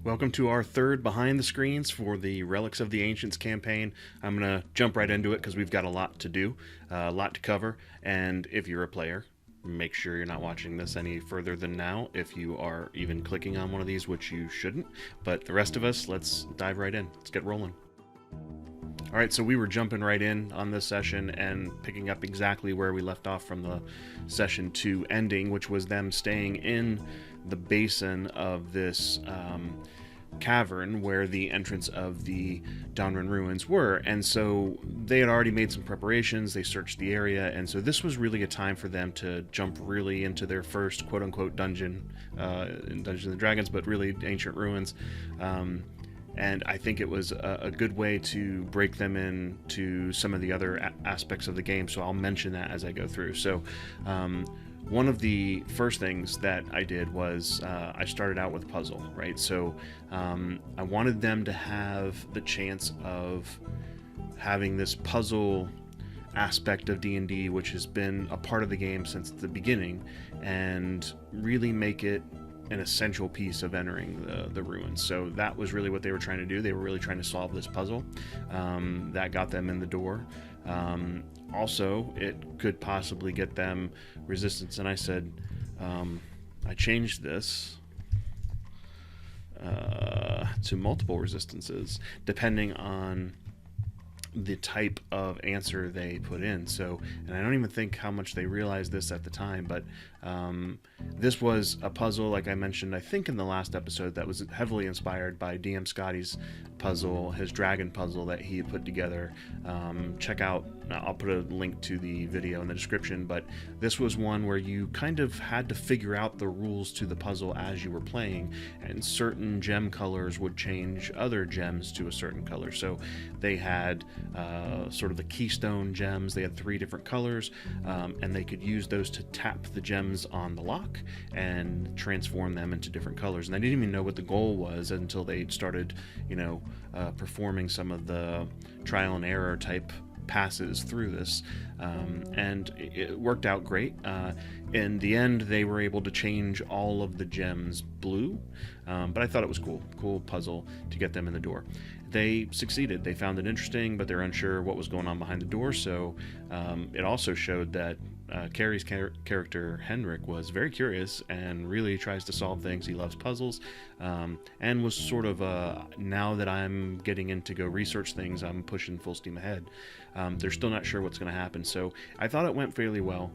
Welcome to our third behind the screens for the Relics of the Ancients campaign. I'm going to jump right into it because we've got a lot to do, a lot to cover, and if you're a player, make sure you're not watching this any further than now if you are even clicking on one of these, which you shouldn't. But the rest of us, let's dive right in. Let's get rolling. All right, so we were jumping right in on this session and picking up exactly where we left off from the session 2 ending, which was them staying in the basin of this cavern where the entrance of the Donran ruins were. And so they had already made some preparations, they searched the area, and so this was really a time for them to jump really into their first quote-unquote dungeon in Dungeons and Dragons, but really ancient ruins. And I think it was a good way to break them into some of the other aspects of the game, so I'll mention that as I go through. So one of the first things that I did was I started out with a puzzle, right? So I wanted them to have the chance of having this puzzle aspect of D&D, which has been a part of the game since the beginning, and really make it an essential piece of entering the ruins. So that was really what they were trying to do. They were really trying to solve this puzzle. That got them in the door. Also, it could possibly get them resistance, and I said, I changed this to multiple resistances depending on the type of answer they put in. So, and I don't even think how much they realized this at the time, but this was a puzzle, like I mentioned, I think in the last episode, that was heavily inspired by DM Scotty's puzzle, his dragon puzzle that he had put together. Check out, I'll put a link to the video in the description, but this was one where you kind of had to figure out the rules to the puzzle as you were playing, and certain gem colors would change other gems to a certain color. So they had sort of the keystone gems. They had 3 different colors, and they could use those to tap the gems on the lock and transform them into different colors. And I didn't even know what the goal was until they started, performing some of the trial and error type passes through this, and it worked out great. In the end, they were able to change all of the gems blue, but I thought it was cool puzzle to get them in the door. They succeeded. They found it interesting, but they're unsure what was going on behind the door. So it also showed that Carrie's character Henrik was very curious and really tries to solve things. He loves puzzles, and was sort of now that I'm getting in to go research things, I'm pushing full steam ahead. They're still not sure what's going to happen, so I thought it went fairly well.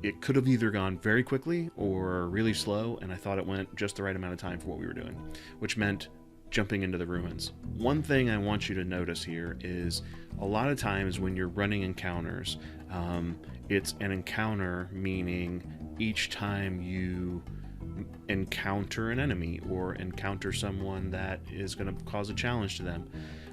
It could have either gone very quickly or really slow, and I thought it went just the right amount of time for what we were doing, which meant jumping into the ruins. One thing I want you to notice here is a lot of times when you're running encounters, it's an encounter, meaning each time you encounter an enemy or encounter someone that is going to cause a challenge to them.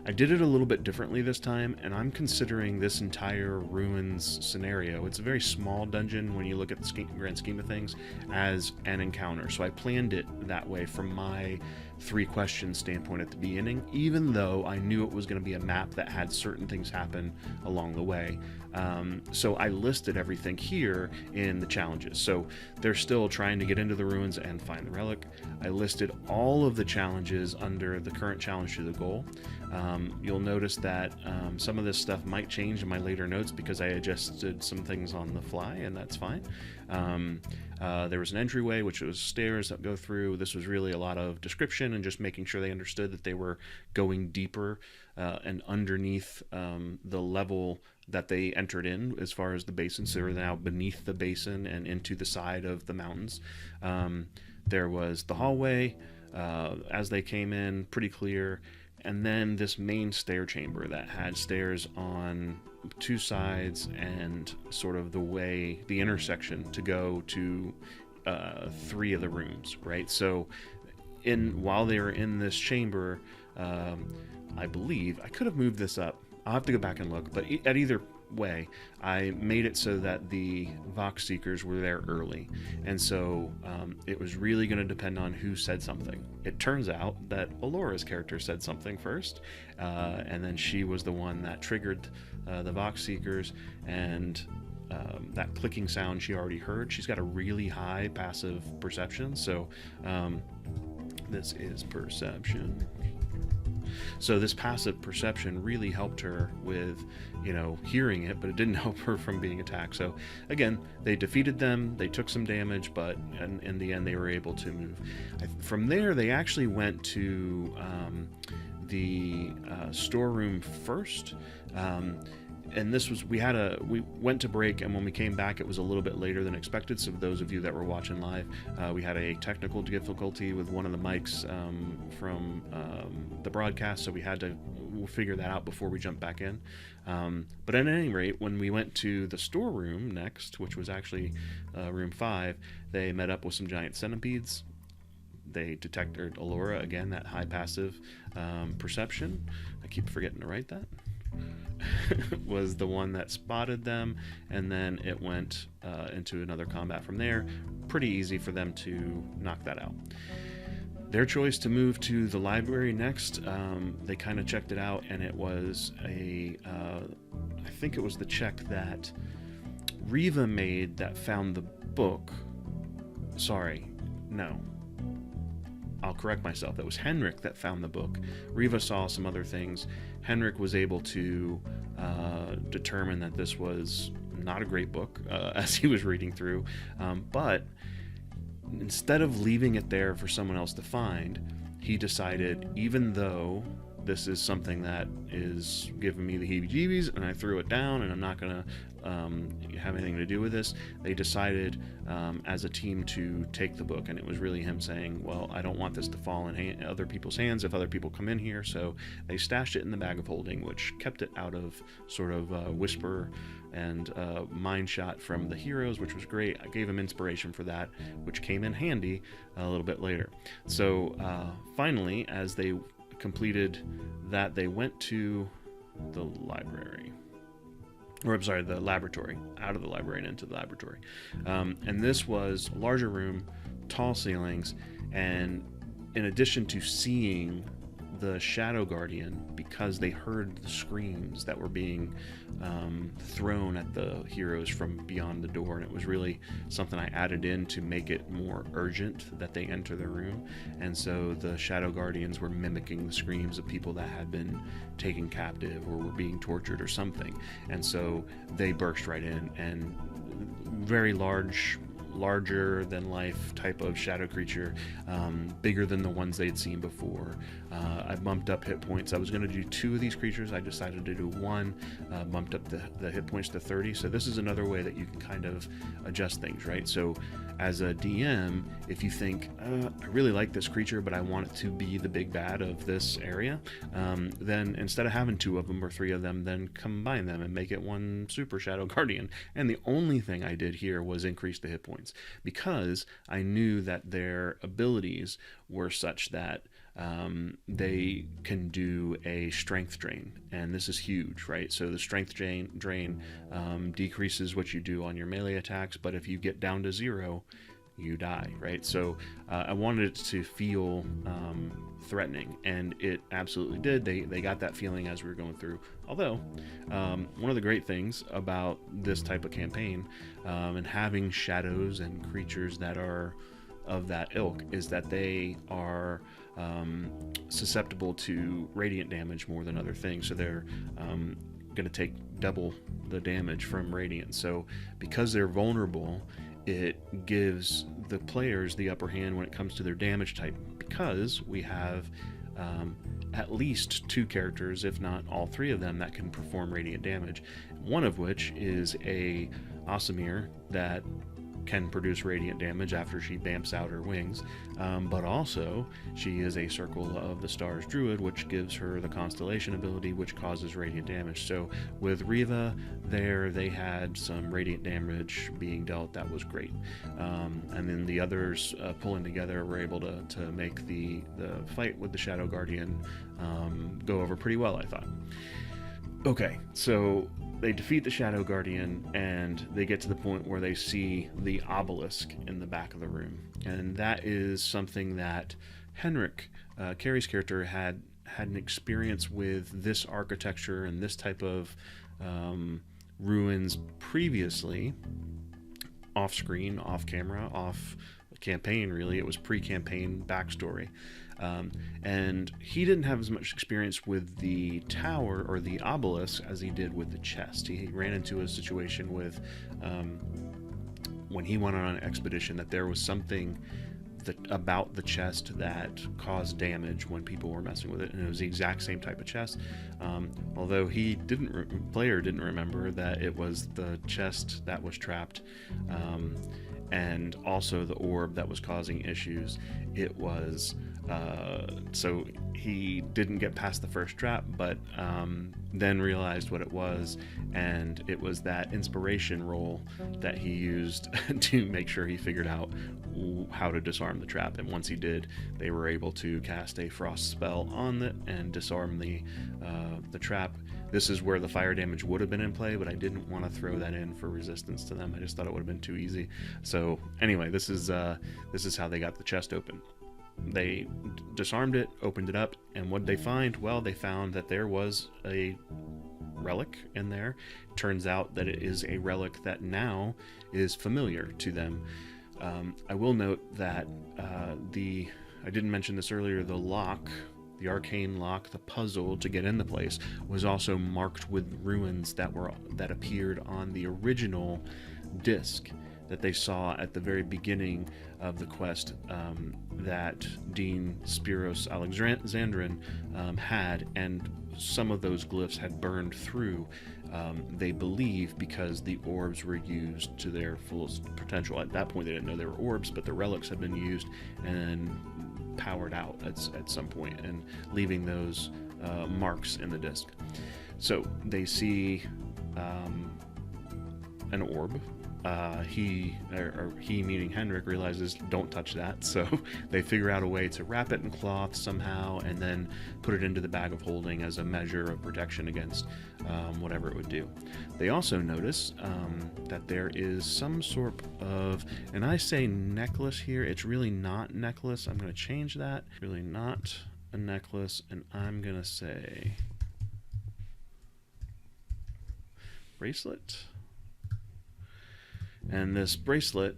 I did it a little bit differently this time, and I'm considering this entire ruins scenario, it's a very small dungeon when you look at the grand scheme of things, as an encounter. So I planned it that way from my 3 question standpoint at the beginning, even though I knew it was going to be a map that had certain things happen along the way. So I listed everything here in the challenges. So they're still trying to get into the ruins and find the relic. I listed all of the challenges under the current challenge to the goal. You'll notice that some of this stuff might change in my later notes because I adjusted some things on the fly, and that's fine. There was an entryway, which was stairs that go through. This was really a lot of description and just making sure they understood that they were going deeper and underneath the level that they entered in as far as the basin. So they're now beneath the basin and into the side of the mountains. There was the hallway as they came in, pretty clear. And then this main stair chamber that had stairs on 2 sides and sort of the intersection to go to 3 of the rooms, right? So while they were in this chamber, I believe, I could have moved this up. I'll have to go back and look, but at either way, I made it so that the Vox Seekers were there early, and so it was really going to depend on who said something. It turns out that Alora's character said something first, and then she was the one that triggered the Vox Seekers, and that clicking sound she already heard. She's got a really high passive perception, so This is perception. So this passive perception really helped her with, hearing it, but it didn't help her from being attacked. So again, they defeated them, they took some damage, but in the end they were able to move. From there, they actually went to the storeroom first. And this was, we went to break, and when we came back it was a little bit later than expected. So those of you that were watching live, we had a technical difficulty with one of the mics from the broadcast, so we had to figure that out before we jumped back in. But at any rate, when we went to the storeroom next, which was actually room 5, they met up with some giant centipedes. They detected Allura, again, that high passive perception. I keep forgetting to write that. Was the one that spotted them, and then it went into another combat from there. Pretty easy for them to knock that out. Their choice to move to the library next, they kind of checked it out, and it was I think it was the check that Riva made that found the book. Sorry, no. I'll correct myself. That was Henrik that found the book. Riva saw some other things. Henrik was able to determine that this was not a great book as he was reading through. But instead of leaving it there for someone else to find, he decided, even though this is something that is giving me the heebie-jeebies and I threw it down and I'm not going to have anything to do with this, they decided as a team to take the book. And it was really him saying, well, I don't want this to fall in other people's hands if other people come in here. So they stashed it in the bag of holding, which kept it out of sort of whisper and mind shot from the heroes, which was great. I gave him inspiration for that, which came in handy a little bit later. So finally, as they completed that, they went to the library. Or I'm sorry, the laboratory. Out of the library and into the laboratory. And this was a larger room, tall ceilings, and in addition to seeing the Shadow Guardian, because they heard the screams that were being thrown at the heroes from beyond the door, and it was really something I added in to make it more urgent that they enter the room. And so the Shadow Guardians were mimicking the screams of people that had been taken captive or were being tortured or something. And so they burst right in, and very larger than life type of shadow creature, bigger than the ones they'd seen before. I bumped up hit points. I was going to do 2 of these creatures. I decided to do 1, bumped up the hit points to 30. So this is another way that you can kind of adjust things, right? So as a DM, if you think, I really like this creature, but I want it to be the big bad of this area, then instead of having 2 of them or 3 of them, then combine them and make it 1 super Shadow Guardian. And the only thing I did here was increase the hit points, because I knew that their abilities were such that they can do a strength drain, and this is huge, right? So the strength drain decreases what you do on your melee attacks, but if you get down to 0, you die, right? So I wanted it to feel threatening, and it absolutely did. They got that feeling as we were going through. Although one of the great things about this type of campaign and having shadows and creatures that are of that ilk is that they are susceptible to radiant damage more than other things. So they're going to take double the damage from radiant. So because they're vulnerable, it gives the players the upper hand when it comes to their damage type, because we have at least 2 characters, if not all 3 of them, that can perform radiant damage. One of which is a Aasimir that can produce radiant damage after she bamps out her wings, but also she is a Circle of the Stars druid, which gives her the constellation ability, which causes radiant damage. So with Riva there, they had some radiant damage being dealt. That was great. And then the others pulling together were able to make the fight with the Shadow Guardian go over pretty well, I thought. Okay, so they defeat the Shadow Guardian, and they get to the point where they see the obelisk in the back of the room. And that is something that Henrik, Carrie's character, had an experience with this architecture and this type of ruins previously, off screen, off camera, off campaign, really. It was pre-campaign backstory. And he didn't have as much experience with the tower or the obelisk as he did with the chest. He ran into a situation with, when he went on an expedition, that there was something about the chest that caused damage when people were messing with it, and it was the exact same type of chest. Although player didn't remember that it was the chest that was trapped, and also the orb that was causing issues. It was so he didn't get past the first trap, but then realized what it was, and it was that inspiration roll that he used to make sure he figured out how to disarm the trap. And once he did, they were able to cast a frost spell on it and disarm the trap. This is where the fire damage would have been in play, but I didn't want to throw that in for resistance to them. I just thought it would have been too easy. So anyway, this is how they got the chest open. They disarmed it, opened it up, and what did they find? Well, they found that there was a relic in there. Turns out that it is a relic that now is familiar to them. I will note that I didn't mention this earlier, the lock, the arcane lock, the puzzle to get in the place, was also marked with runes that appeared on the original disc that they saw at the very beginning of the quest, that Dean Spiros Alexandrin had, and some of those glyphs had burned through, they believe, because the orbs were used to their fullest potential. At that point they didn't know they were orbs, but the relics had been used and powered out at some point, and leaving those marks in the disc. So they see an orb. He meaning Henrik, realizes don't touch that, so they figure out a way to wrap it in cloth somehow and then put it into the bag of holding as a measure of protection against whatever it would do. They also notice that there is some sort of, and I say necklace here, it's really not necklace. I'm going to change that. Really not a necklace, and I'm going to say bracelet. And this bracelet,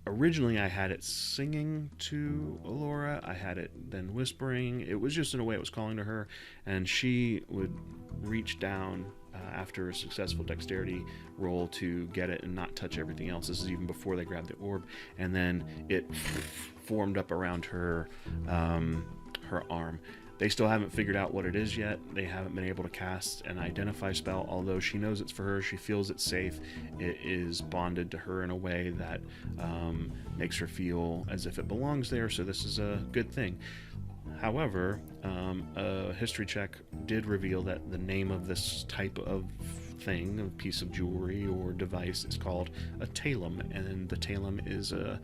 originally I had it singing to Alora. I had it then whispering. It was just in a way it was calling to her, and she would reach down after a successful dexterity roll to get it and not touch everything else. This is even before they grabbed the orb, and then it formed up around her her arm. They still haven't figured out what it is yet. They haven't been able to cast an identify spell, although she knows it's for her. She feels it's safe. It is bonded to her in a way that makes her feel as if it belongs there, so this is a good thing. However, a history check did reveal that the name of this type of thing, a piece of jewelry or device, is called a talum, and the talum is a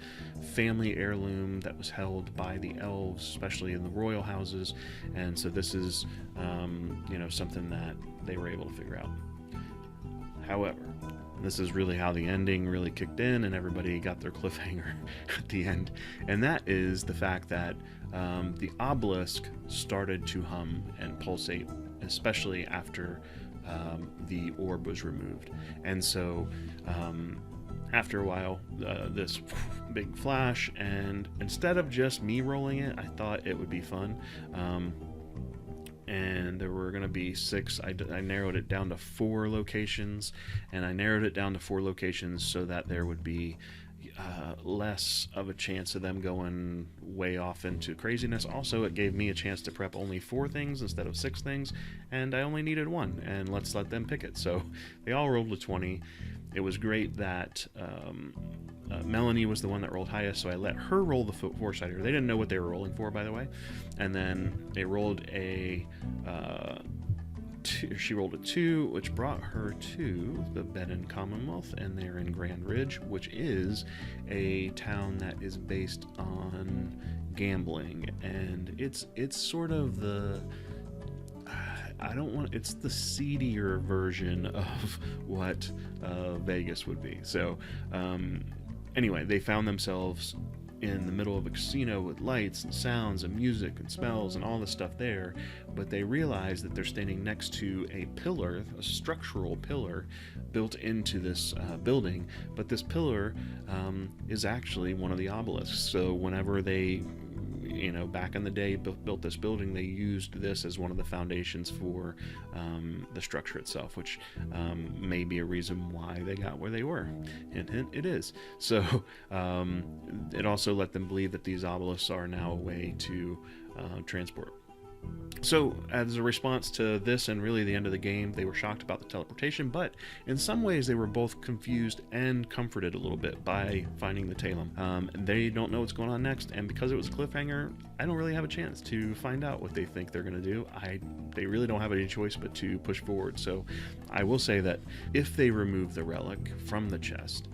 family heirloom that was held by the elves, especially in the royal houses, and so this is something that they were able to figure out. However, this is really how the ending really kicked in and everybody got their cliffhanger at the end, and that is the fact that the obelisk started to hum and pulsate, especially after the orb was removed. And so after a while, this big flash, and instead of just me rolling it, I thought it would be fun, and there were going to be 6. I narrowed it down to 4 locations, and I narrowed it down to 4 locations so that there would be less of a chance of them going way off into craziness. Also, it gave me a chance to prep only 4 things instead of 6 things, and I only needed 1, and let's let them pick it. So they all rolled a 20. It was great that Melanie was the one that rolled highest, so I let her roll the foresighter. They didn't know what they were rolling for, by the way. And then they rolled she rolled a 2, which brought her to the Bedin Commonwealth, and they're in Grand Ridge, which is a town that is based on gambling, and it's sort of the it's the seedier version of what Vegas would be. So anyway, they found themselves in the middle of a casino with lights and sounds and music and smells and all this stuff there, but they realize that they're standing next to a pillar, a structural pillar built into this building, but this pillar is actually one of the obelisks. So whenever they, back in the day built this building, they used this as one of the foundations for the structure itself, which may be a reason why they got where they were. Hint, hint, it is. So it also let them believe that these obelisks are now a way to transport. So, as a response to this and really the end of the game, they were shocked about the teleportation, but in some ways they were both confused and comforted a little bit by finding the Talem. They don't know what's going on next, and because it was a cliffhanger, I don't really have a chance to find out what they think they're going to do. They really don't have any choice but to push forward. So, I will say that if they remove the relic from the chest,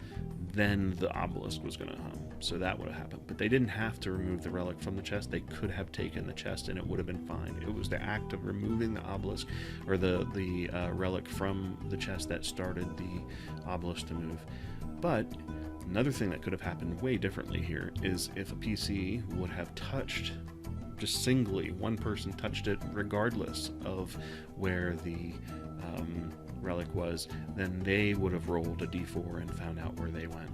then the obelisk was going to hum. So that would have happened. But they didn't have to remove the relic from the chest. They could have taken the chest and it would have been fine. It was the act of removing the obelisk, or the relic from the chest, that started the obelisk to move. But another thing that could have happened way differently here is if a PC would have touched, just singly, one person touched it regardless of where the relic was, then they would have rolled a d4 and found out where they went.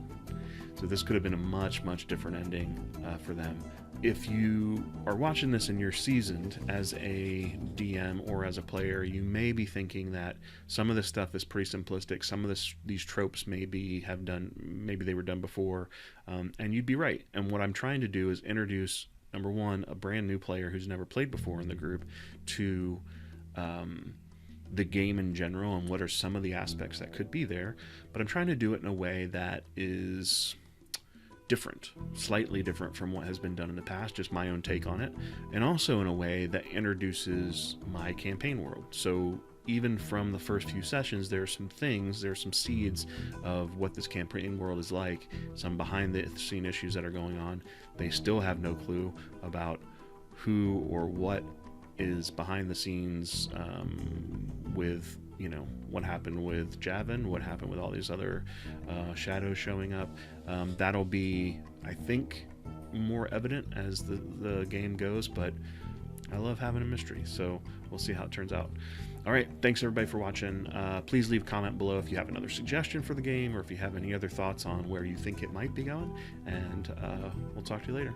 So this could have been a much, much different ending for them. If you are watching this and you're seasoned as a DM or as a player, you may be thinking that some of this stuff is pretty simplistic. Some of these tropes maybe they were done before, and you'd be right. And what I'm trying to do is introduce, number one, a brand new player who's never played before in the group to the game in general and what are some of the aspects that could be there. But I'm trying to do it in a way that is different, slightly different from what has been done in the past, just my own take on it, and also in a way that introduces my campaign world. So even from the first few sessions, there's some seeds of what this campaign world is like, some behind the scene issues that are going on. They still have no clue about who or what is behind the scenes with what happened with Javin, what happened with all these other shadows showing up. That'll be, I think, more evident as the game goes, but I love having a mystery, so we'll see how it turns out. All right, thanks everybody for watching. Please leave a comment below if you have another suggestion for the game, or if you have any other thoughts on where you think it might be going, and we'll talk to you later.